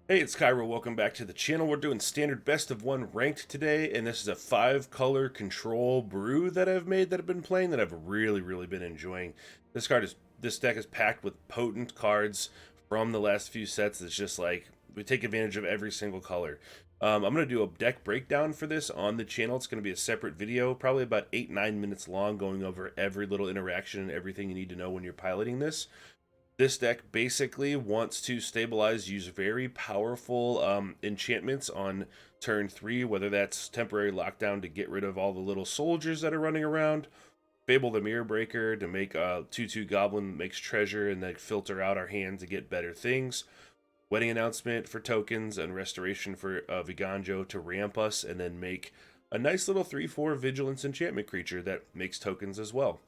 Hey, it's Kaero. Welcome back to the channel. We're doing standard best of one ranked today, and this is a 5-color control brew that I've made that I've been playing that I've really been enjoying. This deck is packed with potent cards from the last few sets. It's just like we take advantage of every single color. I'm gonna do a deck breakdown for this on the channel. It's gonna be a separate video, probably about 8-9 minutes long, going over every little interaction and everything you need to know when you're piloting this. This deck basically wants to stabilize, use very powerful enchantments on turn 3, whether that's temporary lockdown to get rid of all the little soldiers that are running around, Fable the Mirror Breaker to make a 2/2 goblin that makes treasure and then filter out our hand to get better things, Wedding Announcement for tokens, and Restoration for Viganjo to ramp us and then make a nice little 3/4 Vigilance enchantment creature that makes tokens as well.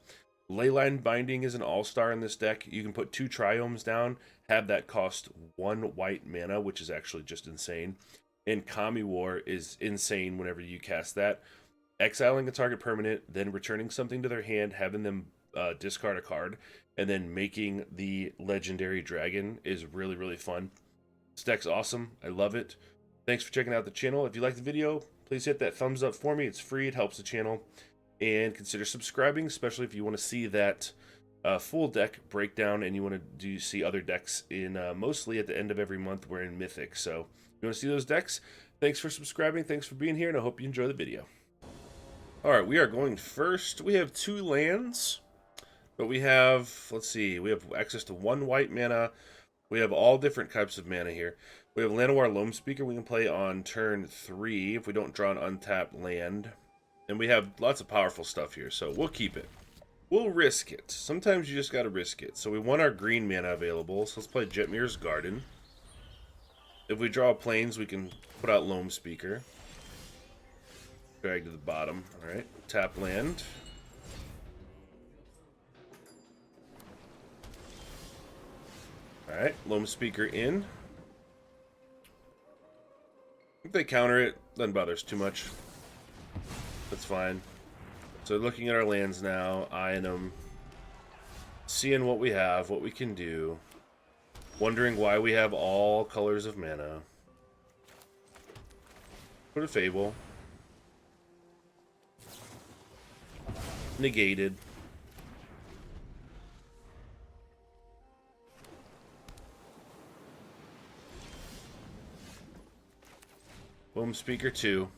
Leyline Binding is an all-star in this deck. You can put 2 Triomes down, have that cost 1 white mana, which is actually just insane. And Kami War is insane whenever you cast that. Exiling a target permanent, then returning something to their hand, having them discard a card, and then making the legendary dragon is really fun. This deck's awesome. I love it. Thanks for checking out the channel. If you liked the video, please hit that thumbs up for me. It's free. It helps the channel. And consider subscribing, especially if you want to see that full deck breakdown and you want to see other decks in mostly at the end of every month. We're in Mythic, so if you want to see those decks, thanks for subscribing, thanks for being here, and I hope you enjoy the video. Alright, we are going first. We have 2 lands, but we have, let's see, we have access to 1 white mana. We have all different types of mana here. We have Llanowar Loam Speaker we can play on turn 3 if we don't draw an untapped land. And we have lots of powerful stuff here, so we'll keep it. We'll risk it. Sometimes you just gotta risk it. So we want our green mana available, so let's play Jetmir's Garden. If we draw plains, we can put out Loam Speaker. Drag to the bottom. Alright, tap land. Alright, Loam Speaker in. If they counter it, doesn't bother us too much. That's fine. So looking at our lands now, eyeing them, seeing what we have, what we can do, wondering why we have all colors of mana. Put a Fable. Negated. Boom Speaker 2.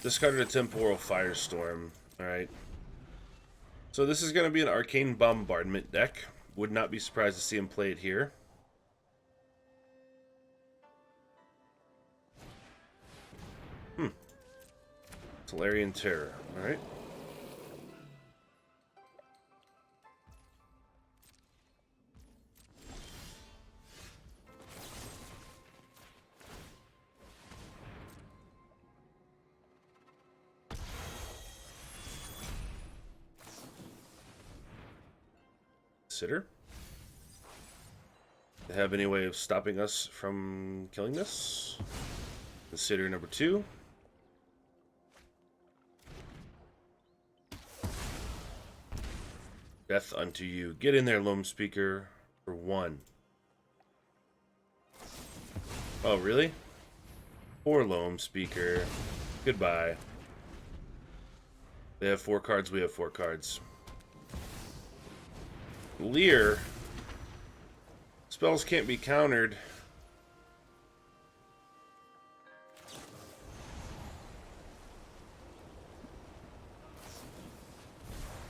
Discarded a Temporal Firestorm. Alright. So this is going to be an Arcane Bombardment deck. Would not be surprised to see him play it here. Solarian Terror. Alright. Consider. They have any way of stopping us from killing this? Consider number 2. Death unto you. Get in there, Loam Speaker, for 1. Oh, really? Poor Loam Speaker. Goodbye. They have 4 cards, we have 4 cards. Leer. Spells can't be countered.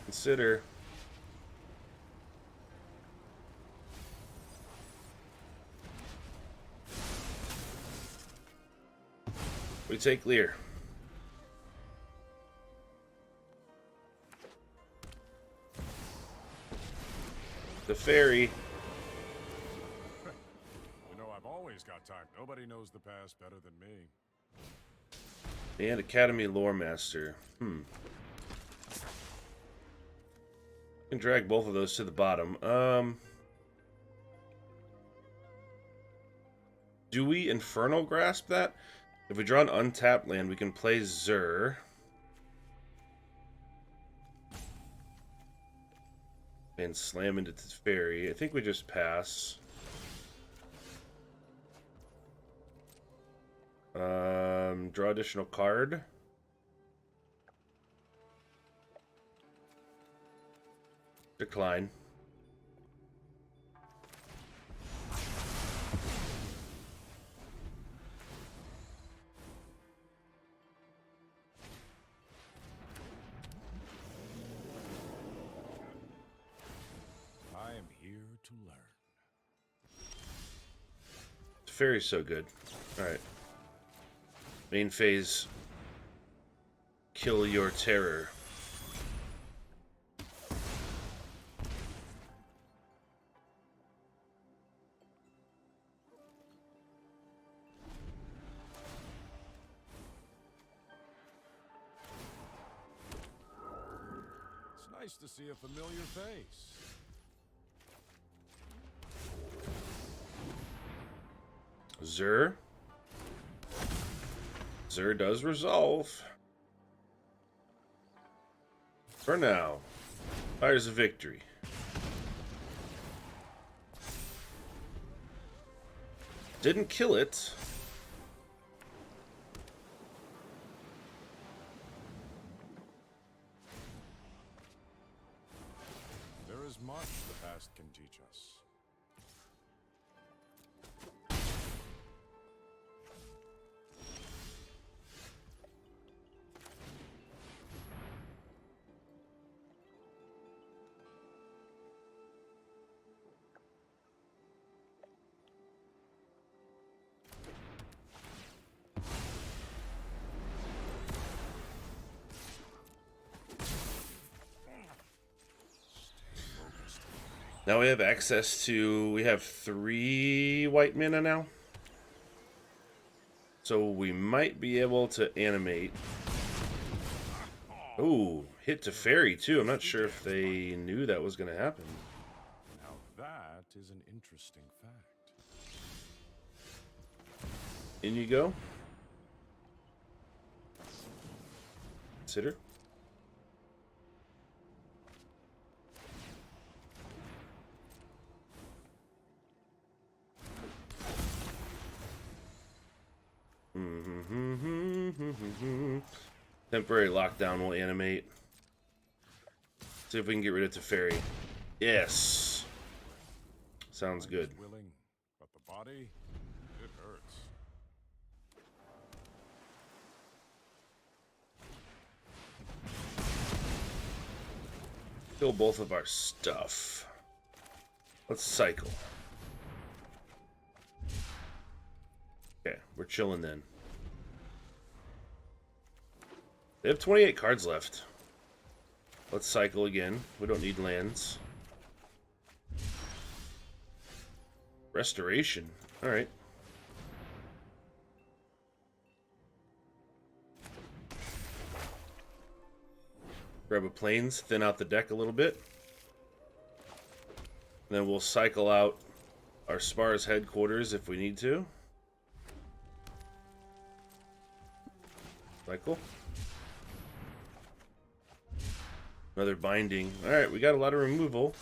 Consider. We take Leer. The fairy. You know, I've always got time. Nobody knows the past better than me. And Academy Lore Master. Can drag both of those to the bottom. Do we Infernal Grasp that? If we draw an untapped land, we can play Zur. And slam into Teferi. I think we just pass. Draw additional card. Decline. I am here to learn. Teferi's so good. Alright. Main phase. Kill your terror. It's nice to see a familiar face. Zur. Zur does resolve. For now. Fires a victory. Didn't kill it. There is much the past can teach us. Now we have access to, we have 3 white mana now. So we might be able to animate. Ooh, hit Teferi too. I'm not sure if they knew that was going to happen. Now that is an interesting fact. In you go. Consider. Temporary lockdown will animate. See if we can get rid of Teferi. Yes. Sounds good. Willing, but the body, it hurts. Kill both of our stuff. Let's cycle. Okay, we're chilling then. They have 28 cards left. Let's cycle again. We don't need lands. Restoration. Alright. Grab a plains, thin out the deck a little bit. And then we'll cycle out our Spar's headquarters if we need to. Cycle. Another binding. Alright, we got a lot of removal.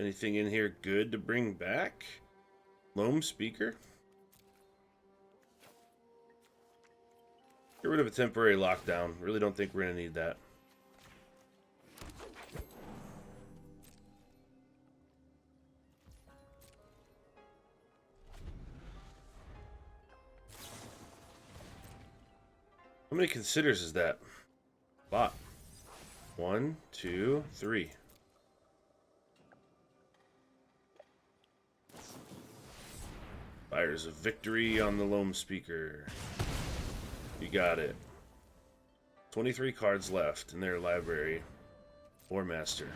Anything in here good to bring back? Loam Speaker? Get rid of a temporary lockdown. Really don't think we're going to need that. How many considers is that? A lot. 1, 2, 3. Fires of victory on the Loam Speaker. You got it. 23 cards left in their library. War Master.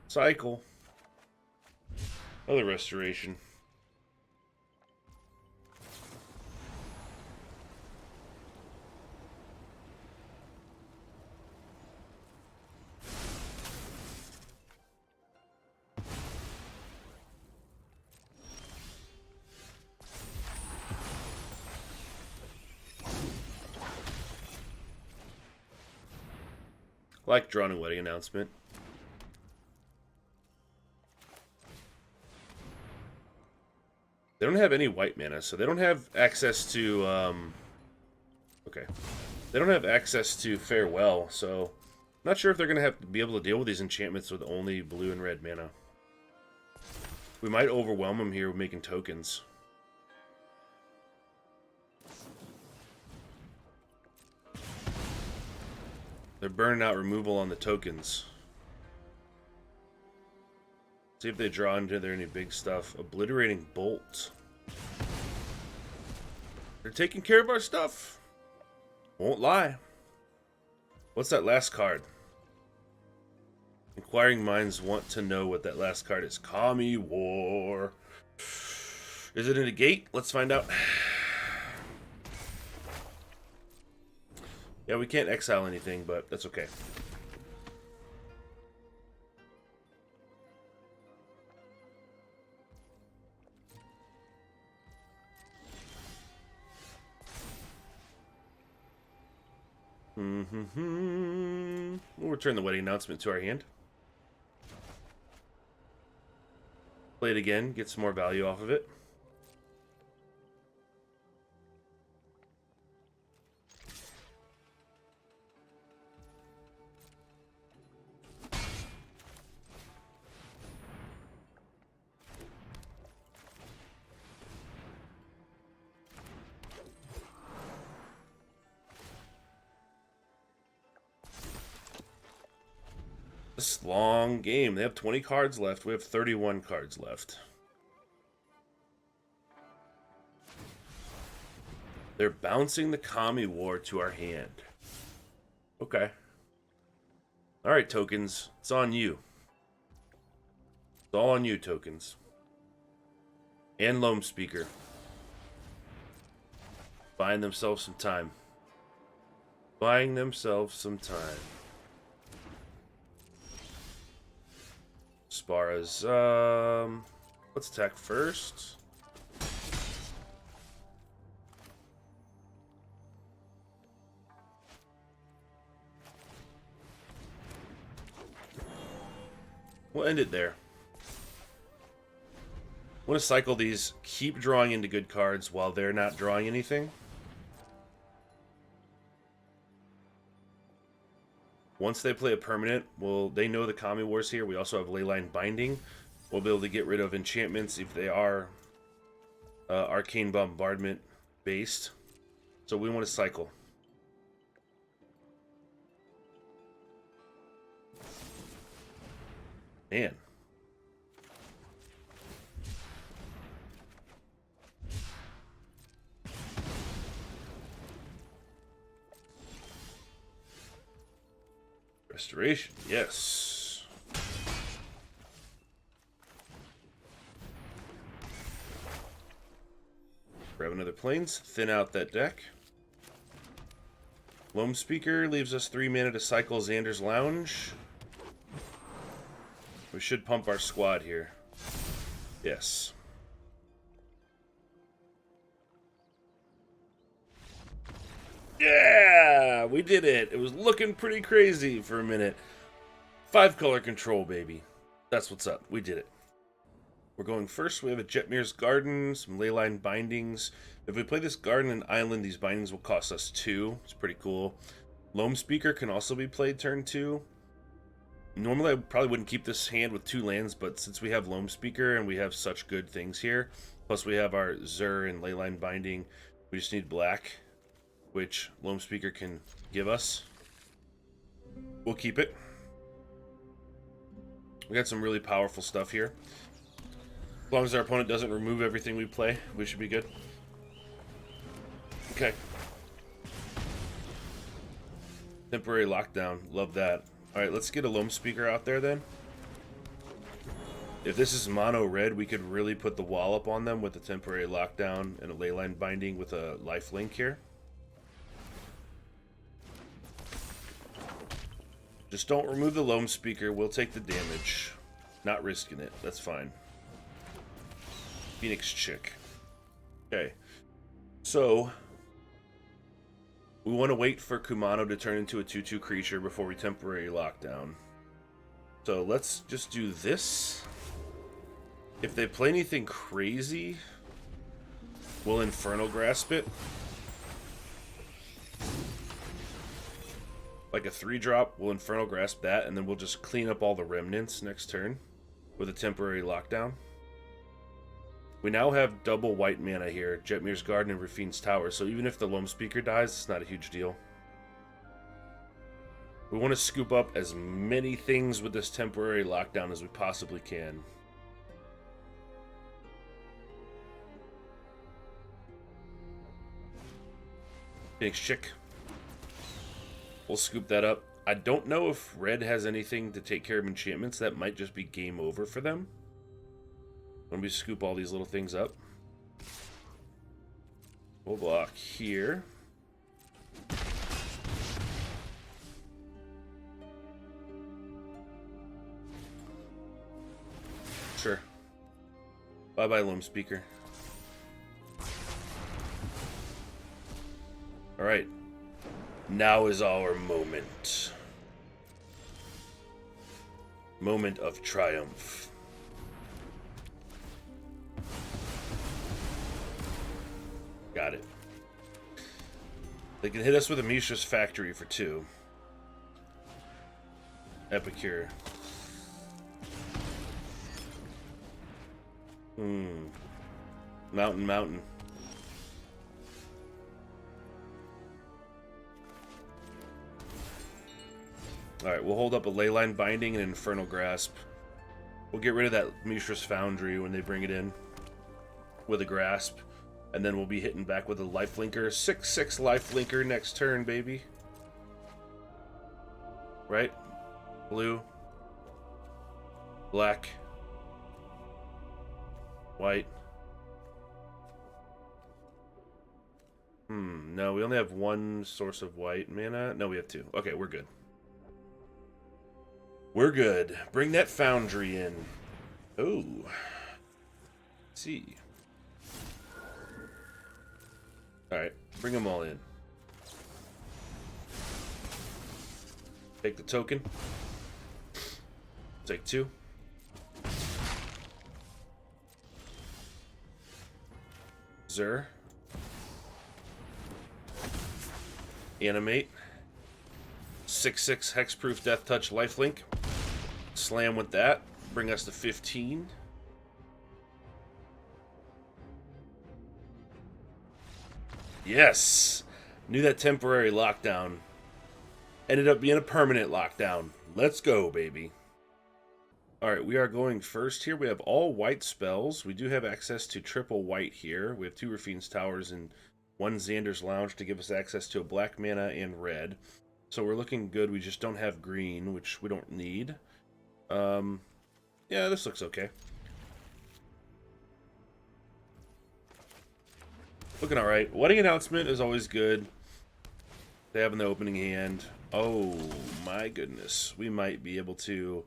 Cycle. Another restoration. I like Drawn and Wedding Announcement. They don't have any white mana, so they don't have access to, okay. They don't have access to Farewell, so not sure if they're going to have to be able to deal with these enchantments with only blue and red mana. We might overwhelm them here with making tokens. They're burning out removal on the tokens. See if they draw into there any big stuff. Obliterating Bolt. They're taking care of our stuff. Won't lie. What's that last card? Inquiring minds want to know what that last card is. Kami War. Is it in a gate? Let's find out. Yeah, we can't exile anything, but that's okay. We'll return the wedding announcement to our hand. Play it again, get some more value off of it. This long game. They have 20 cards left. We have 31 cards left. They're bouncing the Kami War to our hand. Okay. Alright, tokens. It's on you. It's all on you, tokens. And Loam Speaker. Buying themselves some time. Buying themselves some time. Sparas. Let's attack first. We'll end it there. I want to cycle these, keep drawing into good cards while they're not drawing anything. Once they play a permanent, well, they know the Kami War's here. We also have Leyline Binding. We'll be able to get rid of enchantments if they are Arcane Bombardment based. So we want to cycle. Man. Restoration, yes. Grab another plains, thin out that deck. Loam Speaker leaves us 3 mana to cycle Xander's Lounge. We should pump our squad here. Yes. Yeah, we did it. It was looking pretty crazy for a minute. 5-color control, baby. That's what's up. We did it. We're going first. We have a Jetmir's Garden, some Leyline Bindings. If we play this Garden and Island, these bindings will cost us 2. It's pretty cool. Loam Speaker can also be played turn 2. Normally, I probably wouldn't keep this hand with 2 lands, but since we have Loam Speaker and we have such good things here, plus we have our Zur and Leyline Binding, we just need black, which Loam Speaker can give us. We'll keep it. We got some really powerful stuff here. As long as our opponent doesn't remove everything we play, we should be good. Okay. Temporary lockdown. Love that. Alright, let's get a Loam Speaker out there then. If this is mono red, we could really put the wall up on them with a temporary lockdown and a Leyline Binding with a lifelink here. Just don't remove the Loam Speaker. We'll take the damage. Not risking it. That's fine. Phoenix Chick. Okay. So, We want to wait for Kumano to turn into a 2/2 creature before we temporary lock down. So let's just do this. If they play anything crazy, we'll Infernal Grasp it. Like a 3-drop, we'll Infernal Grasp that, and then we'll just clean up all the remnants next turn with a temporary lockdown. We now have double white mana here, Jetmir's Garden and Rafine's Tower, so even if the Loam Speaker dies, it's not a huge deal. We want to scoop up as many things with this temporary lockdown as we possibly can. Phoenix Chick. We'll scoop that up. I don't know if red has anything to take care of enchantments. That might just be game over for them. When we scoop all these little things up. We'll block here. Sure. Bye-bye, Loam Speaker. Alright. Now is our moment. Moment of triumph. Got it. They can hit us with a Mishra's Factory for 2. Epicure. Mountain. Alright, we'll hold up a Leyline Binding and Infernal Grasp. We'll get rid of that Mishra's Foundry when they bring it in with a Grasp. And then we'll be hitting back with a Lifelinker. 6/6 Lifelinker next turn, baby. Right? Blue. Black. White. No, we only have one source of white mana. No, we have 2. Okay, we're good. We're good. Bring that Foundry in. Oh. Let's see. Alright, bring them all in. Take the token. Take 2. Zur. Animate. 6/6 Hexproof Deathtouch Lifelink. Slam with that. Bring us to 15. Yes! Knew that temporary lockdown ended up being a permanent lockdown. Let's go, baby. Alright, we are going first here. We have all white spells. We do have access to triple white here. We have 2 Rafine's Towers and 1 Xander's Lounge to give us access to a black mana and red. So we're looking good. We just don't have green, which we don't need. Yeah, this looks okay. Looking alright. Wedding Announcement is always good. They have in the opening hand. Oh my goodness. We might be able to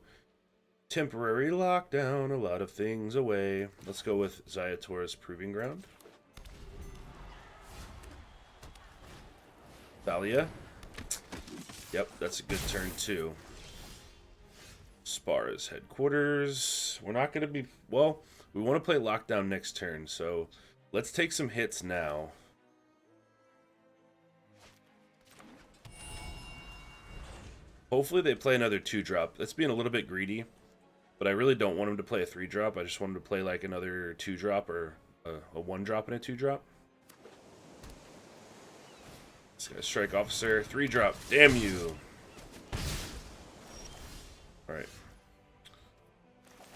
temporary lock down a lot of things away. Let's go with Zayator's Proving Ground. Thalia. Yep, that's a good turn too. Spar's Headquarters. We're not going to be... Well, we want to play Lockdown next turn, so let's take some hits now. Hopefully they play another 2-drop. That's being a little bit greedy, but I really don't want them to play a 3-drop. I just want them to play like another 2-drop or a 1-drop and a 2-drop. This guy's Strike Officer, 3-drop. Damn you. Alright.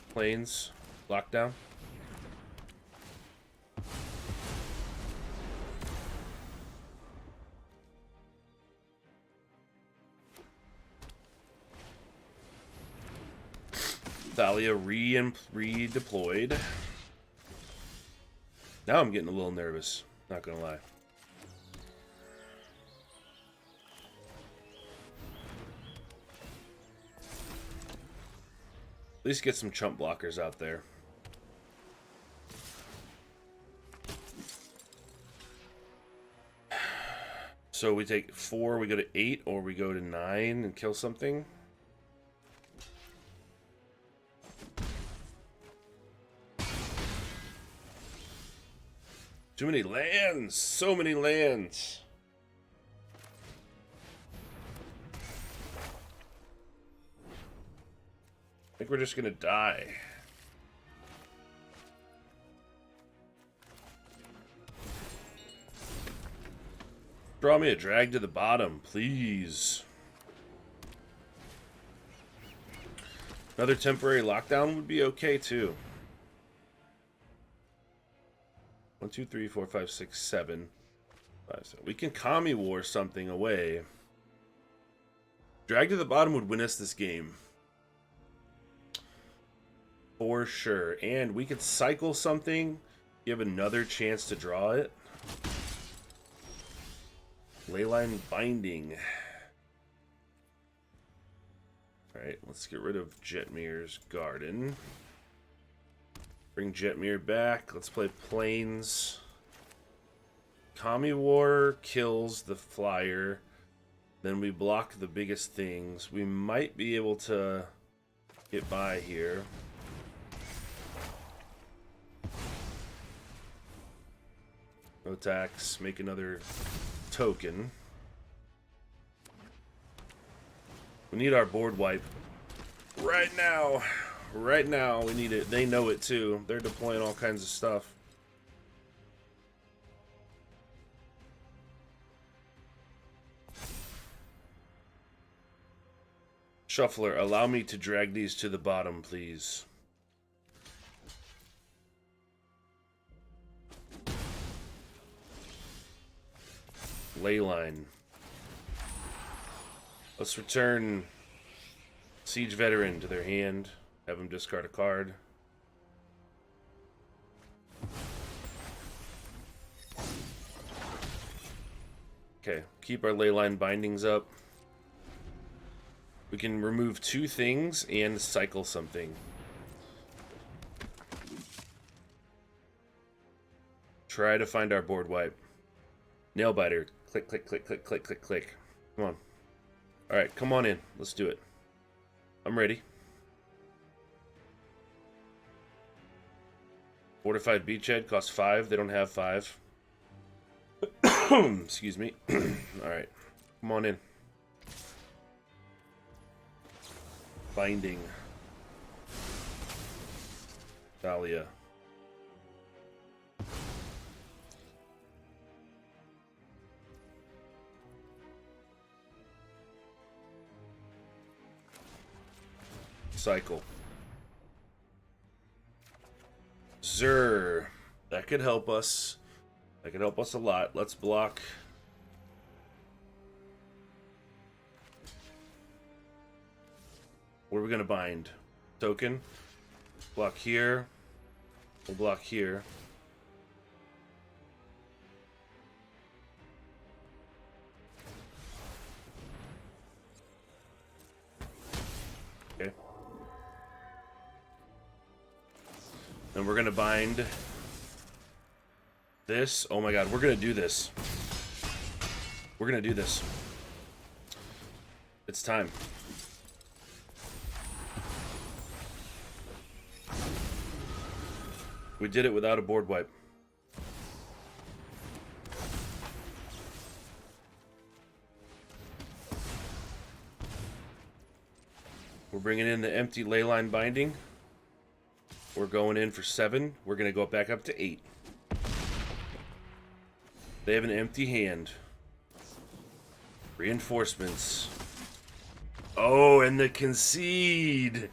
Plains, Lockdown. Thalia redeployed. Now I'm getting a little nervous, not gonna lie. At least get some chump blockers out there. So we take 4, we go to 8, or we go to 9 and kill something. Too many lands! So many lands! I think we're just gonna die. Draw me a drag to the bottom, please. Another temporary lockdown would be okay too. 1, 2, 3, 4, 5, 6, 7. 5, 7. We can Kami War something away. Drag to the bottom would win us this game. For sure. And we could cycle something, give another chance to draw it. Leyline Binding. Alright, let's get rid of Jetmir's Garden. Bring Jetmir back. Let's play Plains. Kami War kills the flyer. Then we block the biggest things. We might be able to get by here. No tax. Make another token. We need our board wipe. Right now. Right now, we need it. They know it too. They're deploying all kinds of stuff. Shuffler, allow me to drag these to the bottom, please. Leyline. Let's return Siege Veteran to their hand. Have them discard a card. Okay, keep our Leyline Bindings up. We can remove 2 things and cycle something. Try to find our board wipe. Nailbiter. Click, click, click, click, click, click, click. Come on. Alright, come on in. Let's do it. I'm ready. Fortified Beachhead costs 5. They don't have 5. Excuse me. Alright. Come on in. Binding. Dahlia. Cycle. Zur. That could help us. That could help us a lot. Let's block. What are we going to bind? Token. Block here. We'll block here. Okay. Then we're going to bind this. Oh my god, we're going to do this. We're going to do this. It's time. We did it without a board wipe. We're bringing in the empty Leyline Binding. We're going in for 7. We're going to go back up to 8. They have an empty hand. Reinforcements. Oh, and the concede.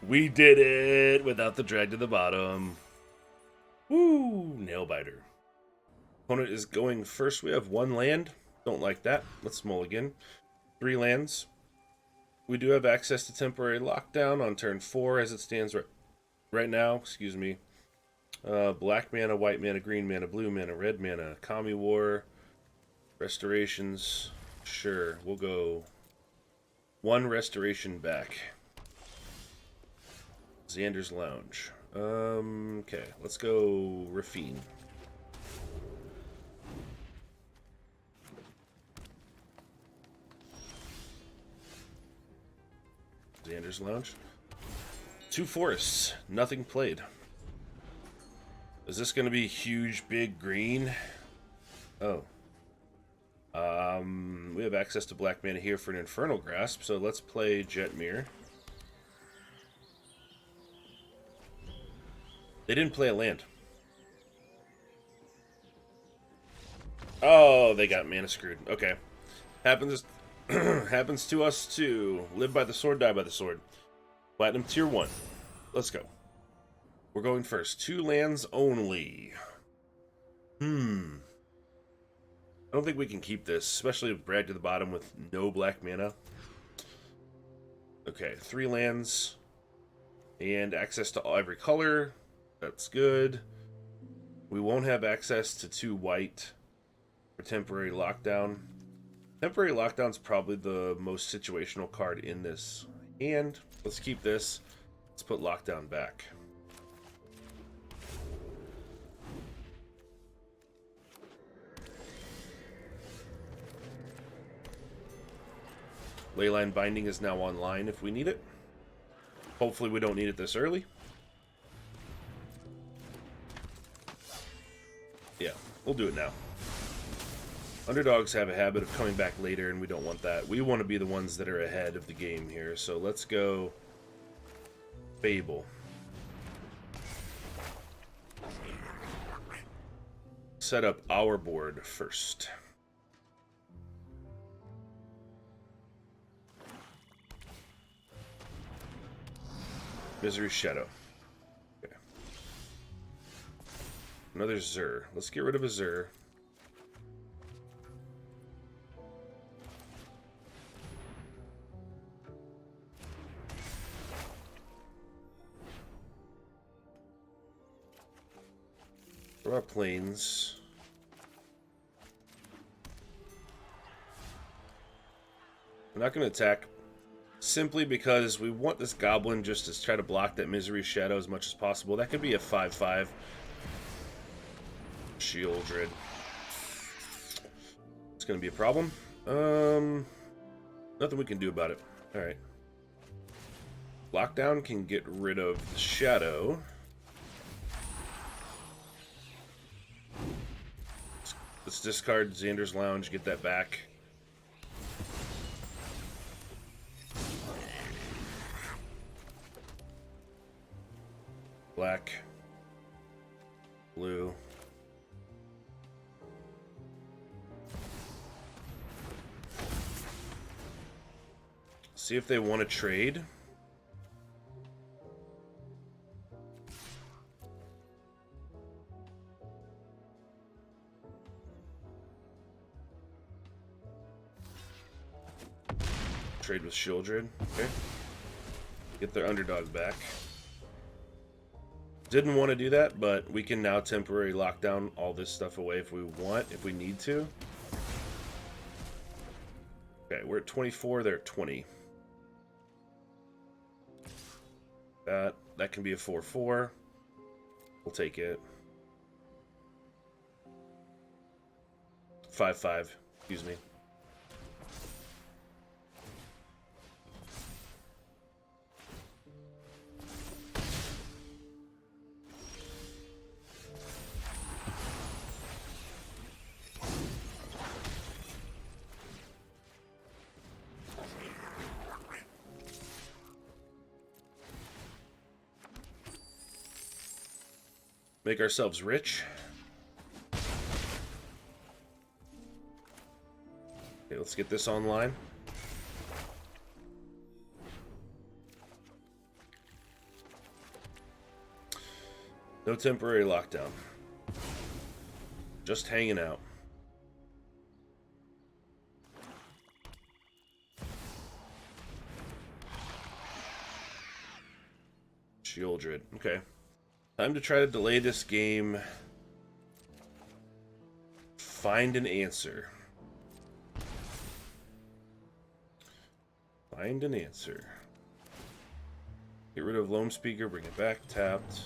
We did it without the drag to the bottom. Woo! Nailbiter. Opponent is going first. We have 1 land. Don't like that. Let's mulligan. 3 lands. We do have access to temporary lockdown on turn 4 as it stands right now. Excuse me. Black mana, white mana, green mana, blue mana, red mana, Kami War, restorations. Sure, we'll go 1 restoration back. Xander's Lounge. Okay, let's go Rafine. Xander's Lounge. 2 forests, nothing played. Is this going to be huge, big green? Oh. We have access to black mana here for an Infernal Grasp, so let's play Jetmir. They didn't play a land. Oh, they got mana screwed. Okay. Happens happens to us too. Live by the sword, die by the sword. Platinum tier 1. Let's go. We're going first. 2 lands only. I don't think we can keep this, especially with Brad to the bottom with no black mana. Okay, 3 lands. And access to every color. That's good. We won't have access to 2 white for temporary lockdown. Temporary lockdown's probably the most situational card in this hand. Let's keep this. Let's put lockdown back. Leyline Binding is now online if we need it. Hopefully we don't need it this early. Yeah, we'll do it now. Underdogs have a habit of coming back later, and we don't want that. We want to be the ones that are ahead of the game here. So let's go Fable. Set up our board first. Misery Shadow. Okay. Another Zur. Let's get rid of a Zur. What about planes? I'm not going to attack simply because we want this goblin just to try to block that Misery Shadow as much as possible. That could be a 5/5. Shieldred. It's going to be a problem. Nothing we can do about it. Alright. Lockdown can get rid of the Shadow. Let's discard Xander's Lounge, get that back. Black. Blue. See if they want to trade. Trade with Shieldred. Okay. Get their underdog back. Didn't want to do that, but we can now temporarily lock down all this stuff away if we want, if we need to. Okay, we're at 24, they're at 20. That can be a 4/4. We'll take it. 5/5, excuse me. Make ourselves rich. Okay, let's get this online. No temporary lockdown. Just hanging out. Shieldred. Okay. Time to try to delay this game. Find an answer. Find an answer. Get rid of Loam Speaker, bring it back, tapped.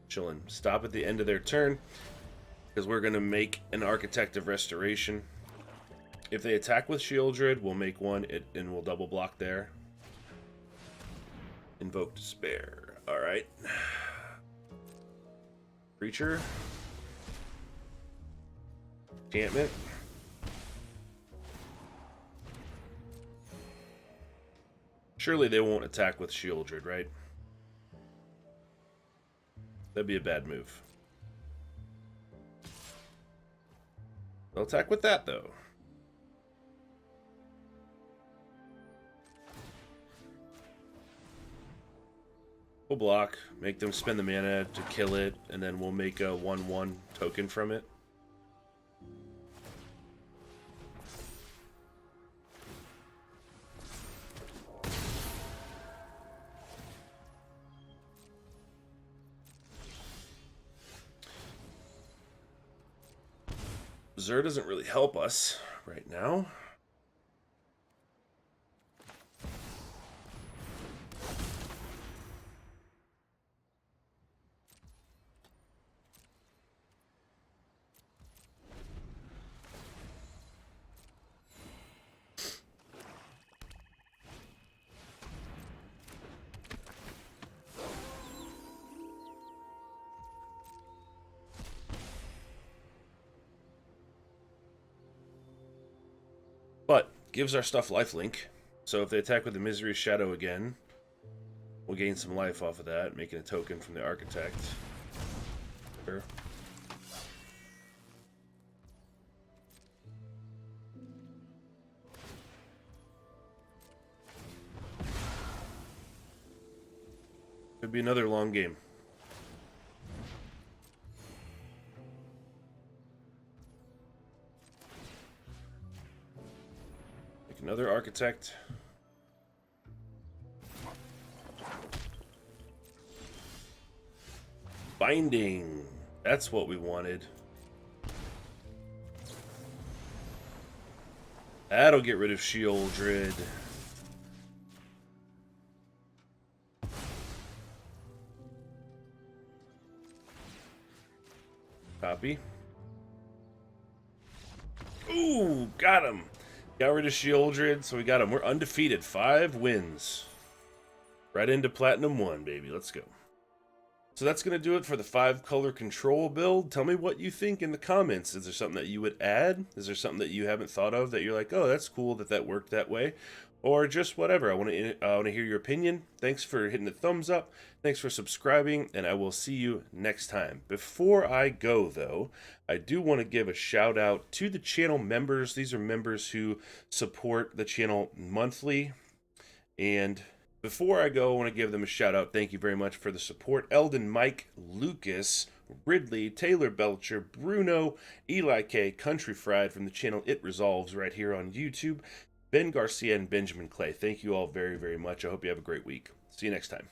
Chillin'. Stop at the end of their turn, because we're going to make an Architect of Restoration. If they attack with Shieldred, we'll make one and we'll double block there. Invoke Despair. Alright. Creature. Enchantment. Surely they won't attack with Shieldred, right? That'd be a bad move. They'll attack with that, though. We'll block, make them spend the mana to kill it, and then we'll make a 1/1 token from it. Xur doesn't really help us right now. But gives our stuff lifelink, so if they attack with the Misery Shadow again, we'll gain some life off of that, making a token from the Architect. Sure. Could be another long game. Another Architect. Binding. That's what we wanted. That'll get rid of Shieldred. Copy. Ooh, got him. Got rid of Shieldred, so we got him. We're undefeated. 5 wins. Right into Platinum 1, baby. Let's go. So that's going to do it for the 5-color control build. Tell me what you think in the comments. Is there something that you would add? Is there something that you haven't thought of that you're like, oh, that's cool that that worked that way? Or just whatever. I want to hear your opinion. Thanks for hitting the thumbs up. Thanks for subscribing, and I will see you next time. Before I go, though, I do want to give a shout out to the channel members. These are members who support the channel monthly. And before I go, I want to give them a shout out. Thank you very much for the support. Eldon, Mike, Lucas, Ridley, Taylor Belcher, Bruno, Eli K, Country Fried from the channel It Resolves right here on YouTube, Ben Garcia, and Benjamin Clay. Thank you all very, very much. I hope you have a great week. See you next time.